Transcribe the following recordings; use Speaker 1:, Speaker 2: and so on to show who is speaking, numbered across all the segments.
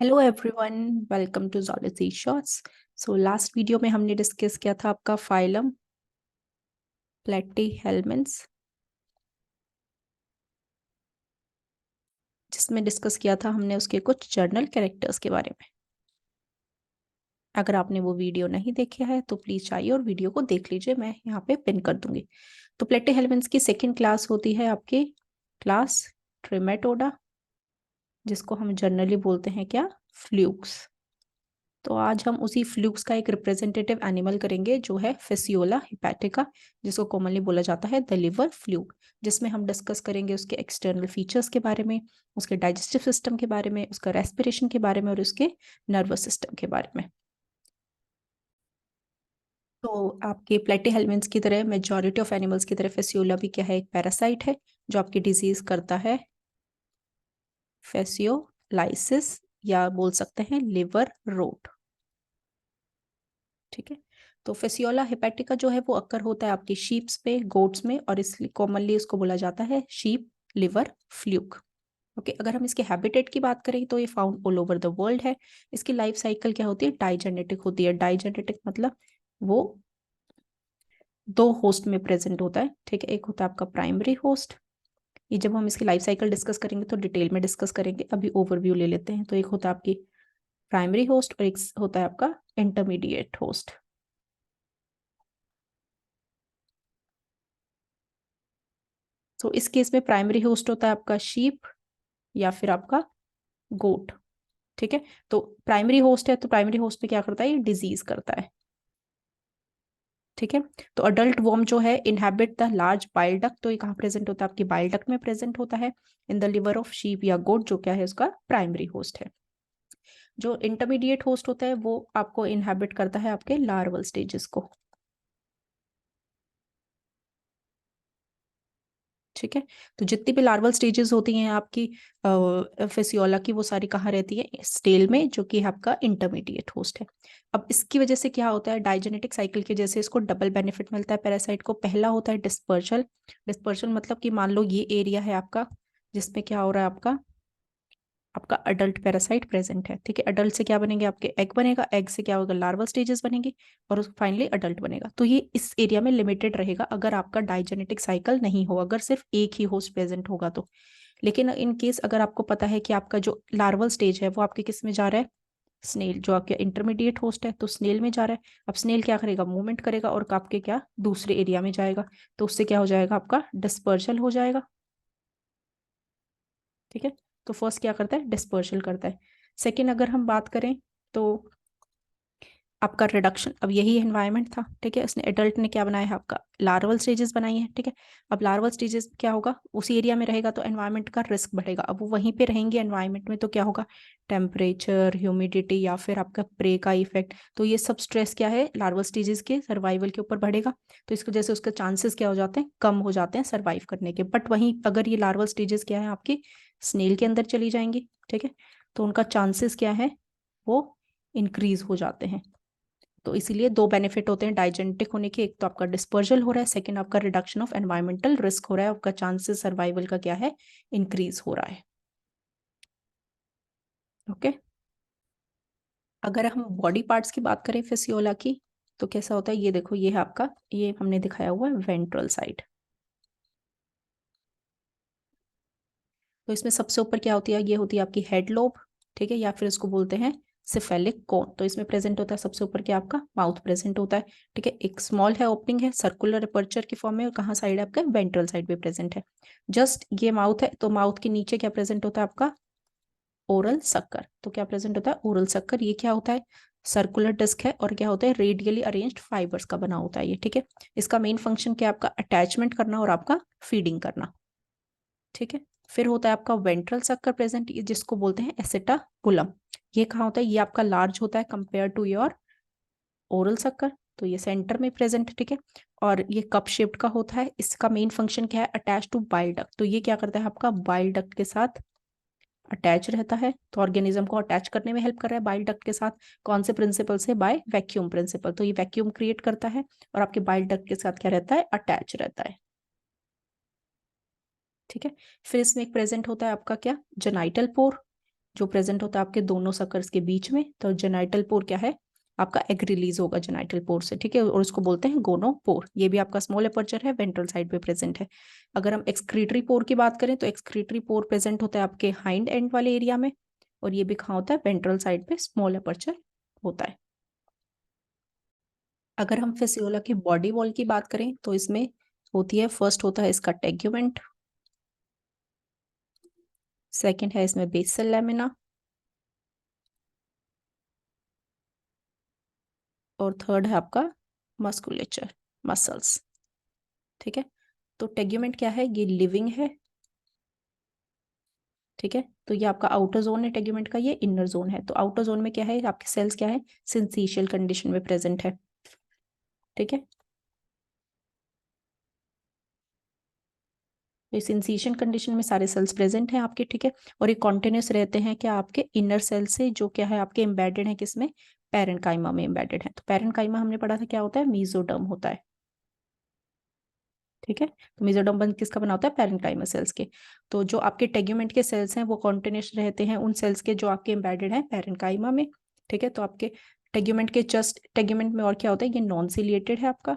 Speaker 1: Hello everyone, welcome to zoology shorts. So last video में हमने discuss किया था आपका फाइलम प्लेटीहेल्मिन्थ्स, जिसमें डिस्कस किया था हमने उसके कुछ जर्नल कैरेक्टर्स के बारे में। अगर आपने वो वीडियो नहीं देखा है तो प्लीज जाइए और वीडियो को देख लीजिए, मैं यहाँ पे पिन कर दूंगी। तो प्लेटीहेल्मिन्थ्स की सेकेंड क्लास होती है आपकी क्लास ट्रिमेटोडा, जिसको हम जनरली बोलते हैं क्या, फ्लूक्स। तो आज हम उसी फ्लूक्स का एक रिप्रेजेंटेटिव एनिमल करेंगे जो है फेसियोला हिपैटिका, जिसको कॉमनली बोला जाता है द लिवर फ्लूक, जिसमें हम डिस्कस करेंगे उसके एक्सटर्नल फीचर्स के बारे में, उसके डाइजेस्टिव सिस्टम के बारे में, उसका रेस्पिरेशन के बारे में और उसके नर्वस सिस्टम के बारे में। तो आपके प्लेटीहेल्मिन्थ्स की तरह, मेजॉरिटी ऑफ एनिमल्स की तरह फेसियोला भी क्या है, एक पैरासाइट है जो आपकी डिजीज करता है फेसियोलाइसिस, या बोल सकते हैं लिवर रोट। ठीक है। तो फेसियोला हेपेटिका जो है वो अक्कर होता है आपकी शीप्स पे, गोट्स में, और इसलिए कॉमनली इसको बोला जाता है शीप लिवर फ्लूक। ओके, अगर हम इसके हैबिटेट की बात करें तो ये found all over the world है। इसकी लाइफ साइकिल क्या होती है, डाइजेनेटिक होती है। डाइजेनेटिक मतलब वो दो होस्ट में प्रेजेंट होता है। ठीक है, एक होता है आपका प्राइमरी होस्ट। ये जब हम इसकी लाइफ साइकिल डिस्कस करेंगे तो डिटेल में डिस्कस करेंगे, अभी ओवरव्यू ले लेते हैं। तो एक होता है आपकी प्राइमरी होस्ट और एक होता है आपका इंटरमीडिएट होस्ट। तो इस केस में प्राइमरी होस्ट होता है आपका शीप या फिर आपका गोट। ठीक है, तो प्राइमरी होस्ट है तो प्राइमरी होस्ट में क्या करता है, ये डिजीज करता है। ठीक है, तो अडल्ट वर्म जो है inhabit the large bile duct, तो ये कहाँ प्रेजेंट होता है, आपकी बाइल डक्ट में प्रेजेंट होता है in the liver of sheep या गोट, जो क्या है उसका प्राइमरी होस्ट है। जो इंटरमीडिएट होस्ट होता है वो आपको इनहेबिट करता है आपके लार्वल स्टेजेस को। ठीक है, तो जितनी भी लार्वल स्टेजेस होती हैं आपकी फेसियोला की, वो सारी कहाँ रहती है, स्टेल में, जो कि आपका इंटरमीडिएट होस्ट है। अब इसकी वजह से क्या होता है, डाइजेनेटिक साइकिल के जैसे इसको डबल बेनिफिट मिलता है पैरासाइट को। पहला होता है डिस्पर्सल। डिस्पर्सल मतलब कि मान लो ये एरिया है आपका जिसमें क्या हो रहा है, आपका आपका अडल्ट पैरासाइट प्रेजेंट है। ठीक है, अडल्ट से क्या बनेंगे, आपके एग बनेगा, एग से क्या होगा, लार्वल स्टेजेस बनेंगे, और फाइनली अडल्ट बनेगा। तो ये इस एरिया में लिमिटेड रहेगा अगर आपका डाइजेनेटिक साइकिल नहीं हो, अगर सिर्फ एक ही होस्ट प्रेजेंट होगा तो। लेकिन इन केस अगर आपको पता है कि आपका जो लार्वल स्टेज है वो आपके किस में जा रहा है, स्नेल, जो आपके इंटरमीडिएट होस्ट है, तो स्नेल में जा रहा है। अब स्नेल क्या करेगा, मूवमेंट करेगा और आपके क्या दूसरे एरिया में जाएगा, तो उससे क्या हो जाएगा, आपका डिस्पर्सल हो जाएगा। ठीक है, तो फर्स्ट क्या करता है, डिस्पर्सल करता है। सेकेंड अगर हम बात करें तो आपका रिडक्शन, अब यही एनवायरनमेंट था। ठीक है, इसने एडल्ट ने क्या बनाया है, आपका लार्वल स्टेजेस बनाई है। ठीक है, अब लार्वल स्टेजेस क्या होगा, उसी एरिया में रहेगा तो एनवायरनमेंट का रिस्क बढ़ेगा। अब वो वहीं पे रहेंगे एनवायरनमेंट में तो क्या होगा, टेम्परेचर, ह्यूमिडिटी या फिर आपका प्रे का इफेक्ट, तो ये सब स्ट्रेस क्या है, लार्वल स्टेजेस के सर्वाइवल के ऊपर बढ़ेगा। तो इसकी वजह से उसके चांसेस क्या हो जाते हैं, कम हो जाते हैं सर्वाइव करने के। बट वहीं अगर ये लार्वल स्टेजेस क्या है आपकी स्नेल के अंदर चली जाएंगी, ठीक है, तो उनका चांसेस क्या है, वो इंक्रीज हो जाते हैं। तो इसीलिए दो बेनिफिट होते हैं डाइजेनेटिक होने के, एक तो आपका डिस्पर्जल हो रहा है, सेकंड आपका रिडक्शन ऑफ एनवायरमेंटल रिस्क हो रहा है, आपका चांसेस सर्वाइवल का क्या है, इंक्रीज हो रहा है। ओके, अगर हम बॉडी पार्ट्स की बात करें फिसियोला की, तो कैसा होता है, ये देखो, ये है आपका, ये हमने दिखाया हुआ है वेंट्रल साइड। तो इसमें सबसे ऊपर क्या होती है, ये होती है आपकी हेड लोब। ठीक है, या फिर इसको बोलते हैं सिफेलिक कोन। तो इसमें प्रेजेंट होता है सबसे ऊपर क्या, आपका माउथ प्रेजेंट होता है। ठीक है, एक स्मॉल है, ओपनिंग है, सर्कुलर अपर्चर की फॉर्म में, और कहाँ साइड है आपका, वेंट्रल साइड पे प्रेजेंट है। जस्ट ये माउथ है, तो माउथ के नीचे क्या प्रेजेंट होता है आपका, ओरल सक्कर। तो क्या प्रेजेंट होता है, ओरल सक्कर। ये क्या होता है, सर्कुलर डिस्क है, और क्या होता है, रेडियली अरेंज्ड फाइबर्स का बना होता है ये। ठीक है, इसका मेन फंक्शन क्या है, आपका अटैचमेंट करना और आपका फीडिंग करना। ठीक है, फिर होता है आपका वेंट्रल सक्कर प्रेजेंट, जिसको बोलते हैं एसिटाबुलम। ये कहाँ होता है, ये आपका लार्ज होता है कंपेयर टू योर ओरल सक्कर, तो ये सेंटर में प्रेजेंट। ठीक है, और ये कप शेप्ड का होता है। इसका मेन फंक्शन क्या है, अटैच टू बाइल डक्ट। तो ये क्या करता है, आपका बाइल डक्ट के साथ अटैच रहता है, तो ऑर्गेनिज्म को अटैच करने में हेल्प कर रहा है बाइल डक्ट के साथ। कौन से प्रिंसिपल से, बाय वैक्यूम प्रिंसिपल। तो ये वैक्यूम क्रिएट करता है और आपके बाइल डक्ट के साथ क्या रहता है, अटैच रहता है। ठीक है, फिर इसमें एक प्रेजेंट होता है आपका क्या, जेनाइटल पोर, जो प्रेजेंट होता है आपके दोनों सकर्स के बीच में। तो जेनाइटल पोर क्या है, आपका एग रिलीज होगा जेनाइटल पोर से, ठीक है, और उसको बोलते हैं गोनोपोर। ये भी आपका स्मॉल अपर्चर है, वेंट्रल साइड पे प्रेजेंट है। अगर हम एक्सक्रीटरी पोर की बात करें तो एक्सक्रीटरी पोर प्रेजेंट होता है आपके हाइंड एंड वाले एरिया में, और ये भी कहाँ होता है, वेंट्रल साइड पे स्मॉल अपर्चर होता है। अगर हम फिसियोला की बॉडी वॉल की बात करें तो इसमें होती है, फर्स्ट होता है इसका टेग्यूमेंट, सेकंड है इसमें बेसल लैमिना, और थर्ड है आपका मस्कुलेचर, मसल्स, ठीक है। तो टेग्यूमेंट क्या है, ये लिविंग है, ठीक है। तो ये आपका आउटर जोन है टेग्यूमेंट का, ये इनर जोन है। तो आउटर जोन में क्या है, आपके सेल्स क्या है, सिंसीशियल कंडीशन में प्रेजेंट है, ठीक है। तो सिंसीशियल कंडीशन में सारे सेल्स प्रेजेंट हैं आपके, ठीक है। और ये कॉन्टिन्यूस रहते हैं क्या, आपके इनर सेल से, जो क्या है आपके एम्बेडेड है किसमें, पैरेन्काइमा में एम्बेडेड है। तो पैरेन्काइमा हमने पढ़ा था क्या होता है, मीजोडर्म होता है, ठीक है। तो मेसोडर्म बन किसका बना होता है, पैरेन्काइमा सेल्स के। तो जो आपके टेग्यूमेंट के सेल्स हैं वो कॉन्टिन्यूस रहते हैं उन सेल्स के जो आपके एम्बेडेड हैं पैरेन्काइमा में, ठीक है। तो आपके टेग्यूमेंट के जस्ट टेग्यूमेंट में और क्या होता है, ये नॉन सिलिएटेड है आपका,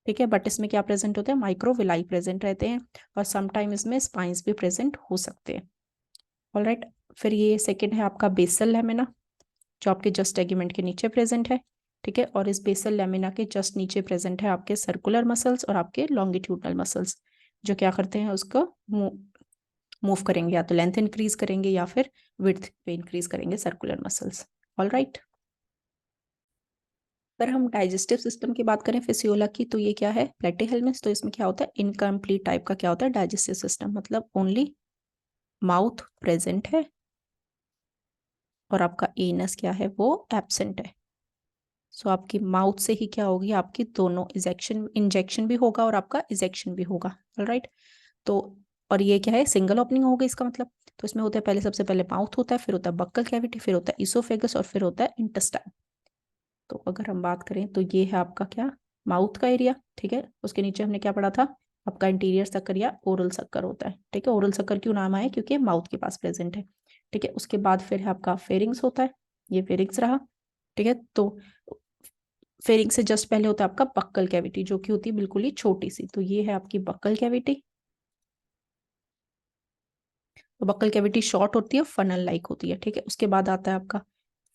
Speaker 1: ठीक है। बट इसमें क्या प्रेजेंट होते हैं, माइक्रोविलाई प्रेजेंट रहते हैं, और समटाइम इसमें स्पाइंस भी प्रेजेंट हो सकते हैं। ऑलराइट, फिर ये सेकेंड है आपका बेसल लैमिना, जो आपके जस्ट टेग्यूमेंट के नीचे प्रेजेंट है, ठीक है। और इस बेसल लैमिना के जस्ट नीचे प्रेजेंट है आपके सर्कुलर मसल्स और आपके लॉन्गिट्यूडनल मसल्स, जो क्या करते हैं, उसको मूव करेंगे, या तो लेंथ इंक्रीज करेंगे या फिर विड्थ पे इंक्रीज करेंगे सर्कुलर मसल्स। ऑल राइट, अगर हम डाइजेस्टिव सिस्टम की बात करें फिसियोला की, तो ये क्या है, प्लेटिहेल्मिन्थ। तो इसमें क्या होता है, इनकम्प्लीट टाइप का क्या होता है डाइजेस्टिव सिस्टम, मतलब ओनली माउथ प्रेजेंट है और आपका एनस क्या है, वो एब्सेंट है। सो आपकी माउथ से ही क्या होगी, आपकी दोनों इजेक्शन इंजेक्शन भी होगा और आपका इजेक्शन भी होगा। ऑलराइट, तो और ये क्या है, सिंगल ओपनिंग होगा इसका मतलब। तो इसमें होता है पहले, सबसे पहले माउथ होता है, फिर होता है बक्कल कैविटी, फिर होता है इसोफेगस, और फिर होता है इंटेस्टाइन। तो अगर हम बात करें तो ये है आपका क्या, माउथ का एरिया, ठीक है। उसके नीचे हमने क्या पढ़ा था, आपका इंटीरियर सक्कर या ओरल सक्कर होता है, ठीक है। ओरल सक्कर क्यों नाम आया, क्योंकि माउथ के पास प्रेजेंट है, ठीक है। उसके बाद फिर है आपका फेरिंग्स होता है, ये फेरिंग्स रहा, ठीक है। तो फेरिंग से जस्ट पहले होता है आपका बक्कल कैविटी, जो कि होती है बिल्कुल ही छोटी सी। तो ये है आपकी बक्कल कैविटी। तो बक्कल कैविटी शॉर्ट होती है, फनल लाइक होती है, ठीक है। उसके बाद आता है आपका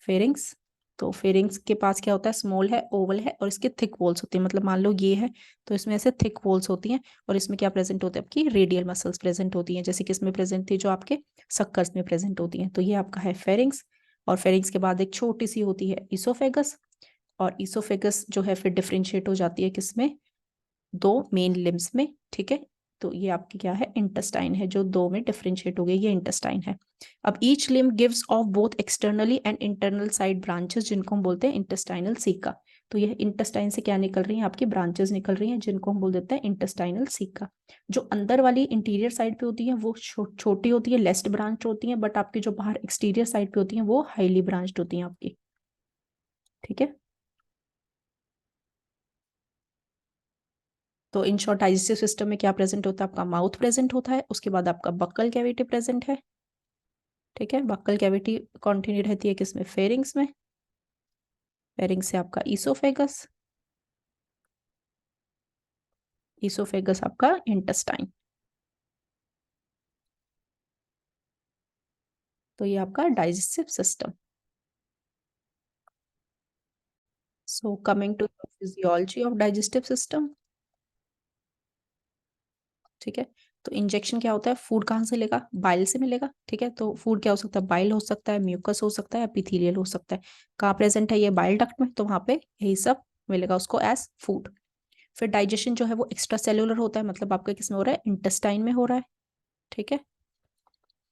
Speaker 1: फेरिंग्स। तो फेरिंग्स के पास क्या होता है, स्मॉल है, ओवल है, और इसके थिक वॉल्स होती है। मतलब मान लो ये है, तो इसमें ऐसे थिक वॉल्स होती हैं, और इसमें क्या प्रेजेंट होता है, आपकी रेडियल मसल्स प्रेजेंट होती हैं, जैसे किसमें प्रेजेंट थी, जो आपके सक्कर्स में प्रेजेंट होती हैं। तो ये आपका है फेरिंग्स। और फेरिंग्स के बाद एक छोटी सी होती है इसोफेगस, और इसोफेगस जो है फिर डिफरेंशिएट हो जाती है किसमें, दो मेन लिम्स में, ठीक है। तो ये आपकी क्या है, इंटेस्टाइन है, जो दो में डिफरेंशिएट हो गई, ये इंटेस्टाइन है। अब each limb gives off both externally and internal side branches, जिनको हम बोलते हैं इंटेस्टाइनल सीका। तो यह इंटेस्टाइन से क्या निकल रही है, आपकी ब्रांचेस निकल रही हैं, जिनको हम बोल देते हैं इंटेस्टाइनल सीका। जो अंदर वाली इंटीरियर साइड पे होती है वो छोटी होती है, लेस्ट ब्रांच होती है, बट आपकी जो बाहर एक्सटीरियर साइड पे होती है वो हाईली ब्रांच्ड होती है आपकी, ठीक है। तो इन शॉर्ट डाइजेस्टिव सिस्टम में क्या प्रेजेंट होता है, आपका माउथ प्रेजेंट होता है, उसके बाद आपका बक्कल कैविटी प्रेजेंट है, ठीक है। बक्कल कैविटी कंटिन्यू रहती है किसमें, फेरिंग्स में, फेरिंग्स से आपका ईसोफेगस, ईसोफेगस आपका इंटेस्टाइन। तो ये आपका digestive system. So coming to physiology of digestive system, ठीक है। तो इंजेक्शन क्या होता है, फूड कहाँ से लेगा, बाइल से मिलेगा, ठीक है। तो फूड क्या हो सकता है, बाइल हो सकता है, म्यूकस हो सकता है, एपिथेलियल हो सकता है। कहाँ प्रेजेंट है ये, बाइल डक्ट में, तो वहां पे यही सब मिलेगा उसको एज फूड। फिर डाइजेशन जो है वो एक्स्ट्रा सेलुलर होता है, मतलब आपका किसमें हो रहा है, इंटेस्टाइन में हो रहा है, ठीक है।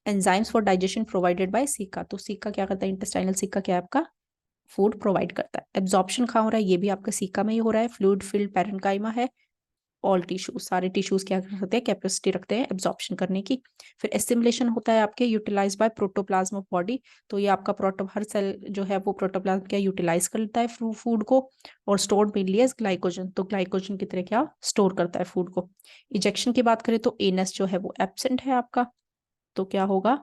Speaker 1: Enzymes for digestion provided by caeca. तो सीका क्या करता है, इंटेस्टाइनल सीका क्या है आपका, फूड प्रोवाइड करता है। एब्जॉर्प्शन कहाँ हो रहा है, ये भी आपका सीका में ही हो रहा है, फ्लूइड फिल्ड पैरेन्काइमा है। ऑल टिश्यूज, सारे टिश्यूज क्या करते हैं, कैपेसिटी रखते हैं एब्जॉर्प्शन करने की। फिर एसिमिलेशन होता है आपके utilise by protoplasm of body. तो ये आपका हर सेल जो है वो प्रोटोप्लाज्म क्या यूटिलाइज करता है फूड को, और स्टोर्ड मेनली एज ग्लाइकोजन। तो ग्लाइकोजन की तरह क्या स्टोर करता है फूड को। इजेक्शन की बात करें तो एनस जो है वो एब्सेंट है आपका, तो क्या होगा,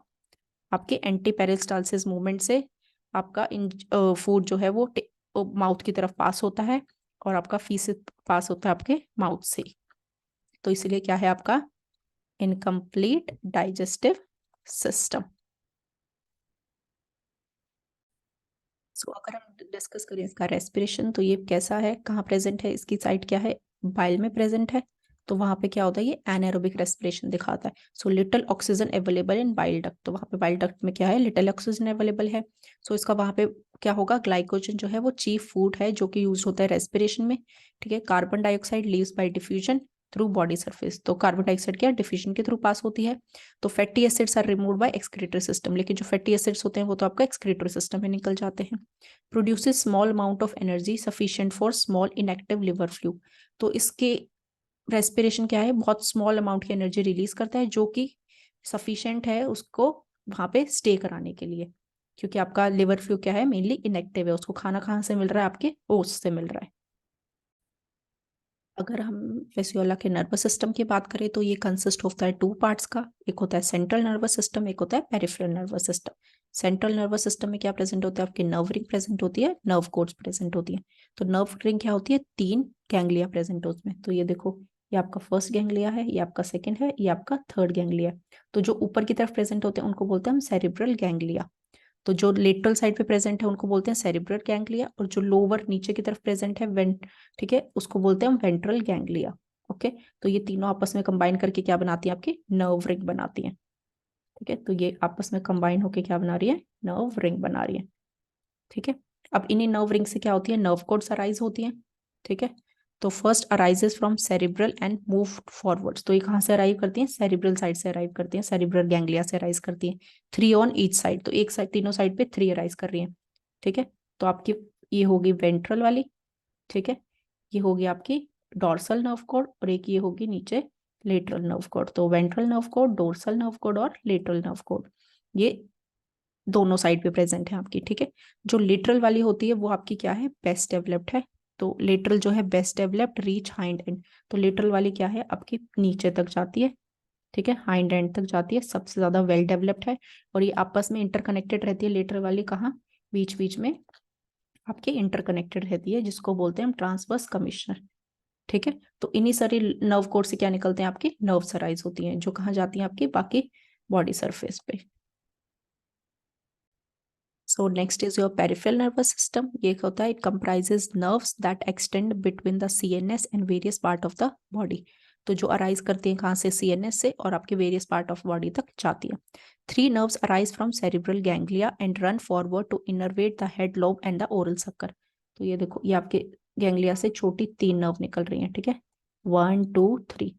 Speaker 1: आपके एंटी पेरिस्टालसिस मूवमेंट से आपका फूड जो है वो माउथ की तरफ पास होता है और आपका फीस पास होता है आपके माउथ से। तो इसलिए क्या है आपका इनकम्प्लीट डाइजेस्टिव सिस्टम। सो अगर हम डिस्कस करें इसका रेस्पिरेशन, तो ये कैसा है, कहाँ प्रेजेंट है, इसकी साइट क्या है, बाइल में प्रेजेंट है। तो वहां पे क्या होता है, ये एनारोबिक रेस्पिरेशन दिखाता है। So little oxygen available in bile duct, तो वहां पे बाइल डक्ट में क्या है, लिटिल ऑक्सीजन अवेलेबल है। सो इसका वहां पे क्या होगा, ग्लाइकोजन जो है वो चीफ फूड है जो कि यूज होता है रेस्पिरेशन में। ठीक है, carbon dioxide leaves by diffusion through body surface, तो कार्बन डाइऑक्साइड क्या डिफ्यूजन के थ्रू पास होती है। तो fatty acids are remove by excretory system, लेकिन जो फैटी एसिड्स होते हैं वो तो आपका एक्सक्रीटरी सिस्टम में निकल जाते हैं। Produces small amount of energy sufficient for small inactive liver fluke, तो इसके रेस्पिरेशन क्या है, बहुत स्मॉल अमाउंट की एनर्जी रिलीज करता है जो कि सफिशिएंट है उसको वहां पे स्टे कराने के लिए, क्योंकि आपका लिवर फ्लू क्या है, मेनली इनएक्टिव है, उसको खाना कहाँ से मिल रहा है, आपके ओस से मिल रहा है। अगर हम फेसियोला के नर्वस सिस्टम की बात करें तो ये कंसिस्ट होता है टू पार्ट्स का, एक होता है सेंट्रल नर्वस सिस्टम, एक होता है peripheral nervous system. Central nervous system में क्या प्रेजेंट होता है, आपकी नर्व रिंग प्रेजेंट होती है, नर्व कोड्स प्रेजेंट होती है। तो नर्व रिंग क्या होती है, 3 गैंग्लिया प्रेजेंट होती है। तो ये देखो, ये आपका फर्स्ट गैंग्लिया है, ये आपका सेकंड है, ये आपका थर्ड गैंग्लिया है। तो जो ऊपर की तरफ प्रेजेंट होते हैं उनको बोलते हैं हम सेरिब्रल गैंग्लिया। तो जो लेटरल साइड पे प्रेजेंट है उनको बोलते हैं सेरिब्रल गैंग्लिया, और जो लोअर नीचे की तरफ प्रेजेंट है ठीक है, उसको बोलते हैं हम वेंट्रल गैंग्लिया। ओके, तो ये तीनों आपस में कंबाइन करके क्या बनाती है, आपकी नर्व रिंग बनाती है। ठीक है, तो ये आपस में कंबाइन होके क्या बना रही है, नर्व रिंग बना रही है। ठीक है, अब इन्हीं नर्व रिंग से क्या होती है, नर्व कोड्स अराइज होती हैं। ठीक है, तो first arises from cerebral and move forwards, तो ये कहाँ से अराइव करती हैं, सेरिब्रल साइड से अराइव करती हैं, सेरिब्रल गैंग्लिया से अराइज करती हैं। 3 ऑन ईच साइड, तो एक साइड, तीनों साइड पे 3 अराइज कर रही हैं। ठीक है, तो आपकी ये होगी वेंट्रल वाली। ठीक है, ये होगी आपकी डोर्सल नर्व कोड, और एक ये होगी नीचे लेटरल नर्व कोड। तो ventral nerve code, dorsal nerve code और लेटरल नर्व कोड, ये दोनों साइड पे प्रेजेंट है आपकी। ठीक है, जो लेटरल वाली होती है वो आपकी क्या है, बेस्ट डेवलप्ड है। तो लेटरल जो है best developed reach hind and, तो लेटरल वाली क्या है, आपकी नीचे तक जाती है। ठीक है, हाइंड एंड तक जाती है, सबसे ज्यादा वेल डेवलप्ड है। और ये आपस में इंटरकनेक्टेड रहती है, लेटरल वाली कहाँ, बीच बीच में आपके इंटरकनेक्टेड रहती है, जिसको बोलते हैं हम ट्रांसवर्स कमिश्नर। ठीक है, तो इन्हीं सारी नर्व कोड से क्या निकलते हैं, आपकी नर्व अराइज होती हैं जो कहाँ जाती हैं, आपकी बाकी बॉडी सरफेस पे। So next is your peripheral nervous system. ये होता है, it comprises nerves that extend between the CNS and various part of the body. तो जो अराइज करती हैं कहाँ से, CNS से, और आपके वेरियस पार्ट ऑफ बॉडी तक जाती है। 3 nerves arise from cerebral ganglia and run forward to innervate the head lobe and the oral sucker. तो ये देखो, ये आपके गैंग्लिया से छोटी 3 नर्व निकल रही हैं। ठीक है, 1 2 3।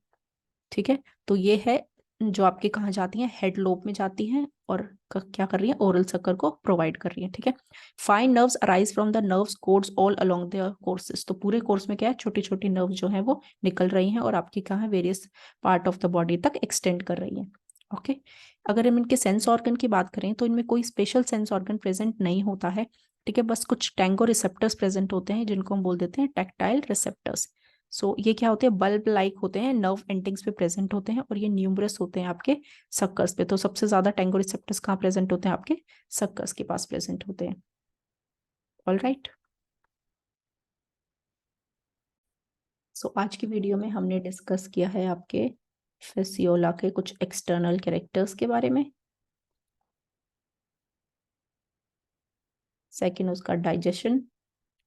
Speaker 1: ठीक है, तो ये है जो आपके कहाँ जाती हैं, हेड लोब में जाती हैं, और क्या कर रही है, ओरल सक्कर को प्रोवाइड कर रही है। ठीक है, fine nerves arise from the nerves course all along their courses, तो पूरे कोर्स में क्या है, छोटी छोटी नर्व जो है वो निकल रही हैं और आपकी कहाँ है, various part of the body तक एक्सटेंड कर रही है। ओके, अगर हम इनके सेंस ऑर्गन की बात करें तो इनमें कोई स्पेशल सेंस ऑर्गन प्रेजेंट नहीं होता है। ठीक है, बस कुछ टैंगो रिसेप्टर्स प्रेजेंट होते हैं जिनको हम बोल देते हैं टैक्टाइल रिसेप्टर्स। सो ये क्या होते हैं, बल्ब लाइक होते हैं, नर्व एंडिंग्स पे प्रेजेंट होते हैं, और ये न्यूमरस होते हैं आपके सक्कर्स पे। तो सबसे ज्यादा टैंगो रिसेप्टर्स कहाँ प्रेजेंट होते हैं, आपके सक्कर्स के पास प्रेजेंट होते हैं। ऑल राइट, सो आज की वीडियो में हमने डिस्कस किया है आपके फेसियोला के कुछ एक्सटर्नल कैरेक्टर्स के बारे में। सेकंड उसका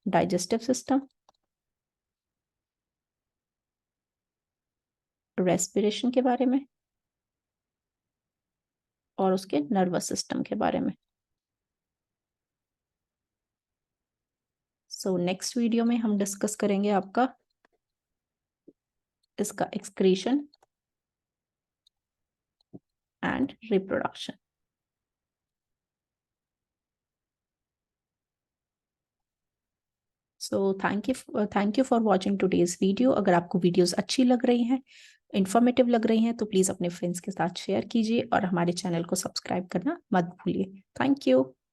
Speaker 1: डाइजेस्टिव सिस्टम, रेस्पिरेशन के बारे में, और उसके नर्वस सिस्टम के बारे में। सो नेक्स्ट वीडियो में हम डिस्कस करेंगे आपका इसका excretion and reproduction. So thank you for watching today's video. अगर आपको वीडियोस अच्छी लग रही हैं, इंफॉर्मेटिव लग रही हैं, तो प्लीज़ अपने फ्रेंड्स के साथ शेयर कीजिए और हमारे चैनल को सब्सक्राइब करना मत भूलिए। Thank you.